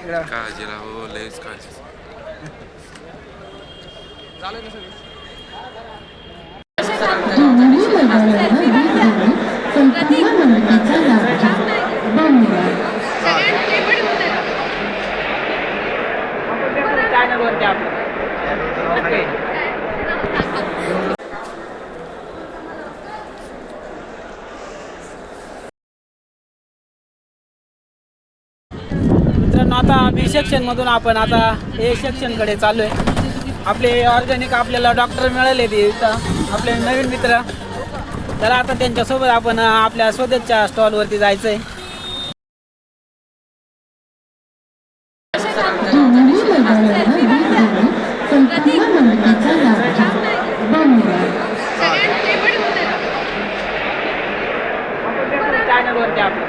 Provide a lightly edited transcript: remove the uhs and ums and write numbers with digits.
काळजीला हो लयच काळजी चालेल ना सगळं. चॅनलवरती आपलं मित्रांनो, आता बी सेक्शनमधून आपण आता ए सेक्शनकडे चाललो आहे. आपले ऑर्गॅनिक आपल्याला डॉक्टर मिळाले ते इथं आपले नवीन मित्र. तर आता त्यांच्यासोबत आपण आपल्या स्वतःच्या स्टॉलवरती जायचं आहे. चॅनलवरती आपलं